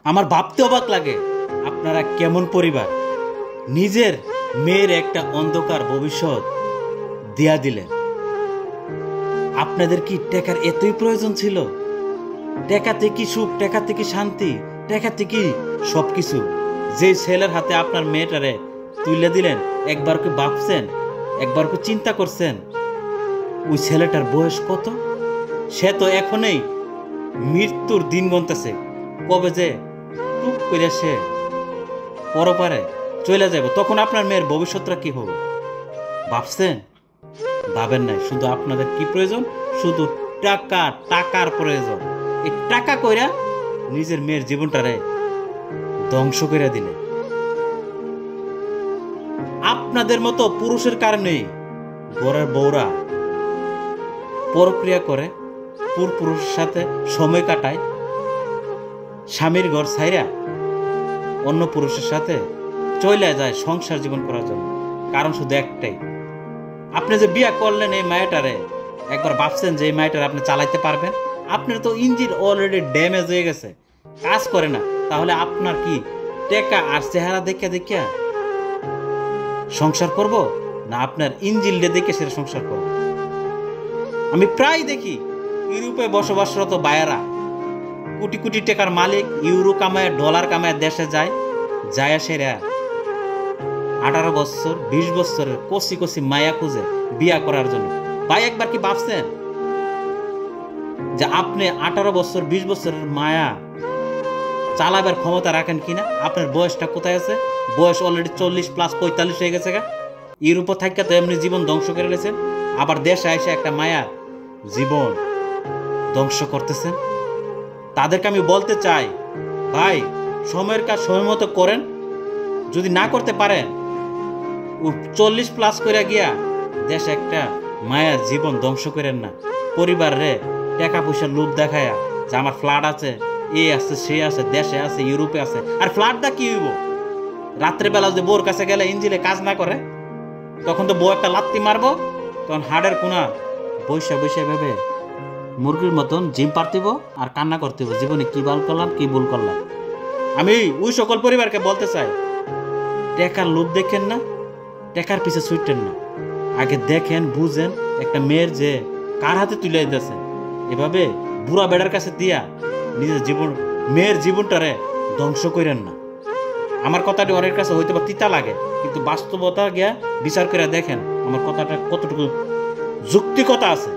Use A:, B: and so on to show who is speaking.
A: আমার ভাবতে অবাক লাগে আপনারা কেমন পরিবার নিজের মেয়ের একটা অন্ধকার ভবিষ্যৎ দেয়া দিলেন। আপনাদের কি টাকার এতই প্রয়োজন ছিল? টাকাতে কি সুখ, টাকাতে কি শান্তি, টাকাতে কি সবকিছু? যে ছেলের হাতে আপনার মেয়েটারে তুলে দিলেন, একবার কি ভাবছেন, একবার কি চিন্তা করছেন ওই ছেলেটার বয়স কত? সে তো এখনই মৃত্যুর দিন গুনতেছে, কবে যে টুক করে সে পরপারে চলে যাবে, তখন আপনার মেয়ের ভবিষ্যৎটা কি হবে ভাবছেন? ভাবেন নাই। শুধু আপনাদের কি প্রয়োজন? শুধু টাকা, টাকার প্রয়োজন। এই টাকা কইরা নিজের মেয়ের জীবনটারে ধ্বংস করে দিলে। আপনাদের মতো পুরুষের কারণেই ঘরের বউরা পরক্রিয়া করে, পুরুষের সাথে সময় কাটায়, স্বামীর ঘর ছাইরা অন্য পুরুষের সাথে চলে যায় সংসার জীবন করার জন্য। কারণ শুধু একটাই, আপনি যে বিয়ে করলেন এই মায়াটারে, একবার ভাবছেন যে এই মায়াটারে আপনি চালাইতে পারবেন? আপনার তো ইঞ্জিন অলরেডি ড্যামেজ হয়ে গেছে, কাজ করে না। তাহলে আপনার কি টেকা আর চেহারা দেখে দেখে সংসার করব, না আপনার ইঞ্জিন দেখে সেটা সংসার করব? আমি প্রায় দেখি ইউরোপে বসবাসরত বায়েরা, কোটি কোটি টাকার মালিক, ইউরো কামায়, ডলার কামায় দেশে যায়, যায় সেরা 18 বছর 20 বছরের কচি কচি মায়া খুঁজে বিয়া করার জন্য। ভাই একবার কি ভাবছেন যে আপনি 18 বছর 20 বছরের মায়া চালাবার ক্ষমতা রাখেন কিনা? আপনার বয়সটা কোথায় আছে? বয়স অলরেডি 40 প্লাস 45 হয়ে গেছে গা। ইউরোপে থাকা তো এমনি জীবন ধ্বংস করে রেখেছেন, আবার দেশে এসে একটা মায়া জীবন ধ্বংস করতেছেন। তাদেরকে আমি বলতে চাই, ভাই সময়ের কাজ সময় মতো করেন। যদি না করতে পারেন, 40 প্লাস করে গিয়া দেশে একটা মায়ার জীবন ধ্বংস করেন না। পরিবারে টাকা পয়সার লোভ দেখায়া যে আমার ফ্ল্যাট আছে, এ আছে, সে আছে, দেশে আছে, ইউরোপে আছে। আর ফ্ল্যাটটা কি হইব? রাত্রেবেলা যদি বউর কাছে গেলে ইঞ্জিনে কাজ না করে, তখন তো বউ একটা লাত্তি মারবো, তখন হাড়ের কোনা বৈশা বৈশা ভেবে মুরগির মতন জিম পারতিব আর কান্না করতেব, জীবনে কি ভুল করলাম, কি ভুল করলাম। আমি ওই সকল পরিবারকে বলতে চাই, টাকার লোভ দেখেন না, টাকার পিছে ছুটেন না। আগে দেখেন, বুঝেন একটা মেয়ের যে কার হাতে তুলে দিতেছেন। এভাবে বুড়া বেড়ার কাছে দিয়া নিজের জীবন, মেয়ের জীবনটারে ধ্বংস করেন না। আমার কথাটি অনেক কাছে হইতে বা তিতা লাগে, কিন্তু বাস্তবতা গিয়া বিচার করে দেখেন আমার কথাটা কতটুকু যুক্তিকতা আছে।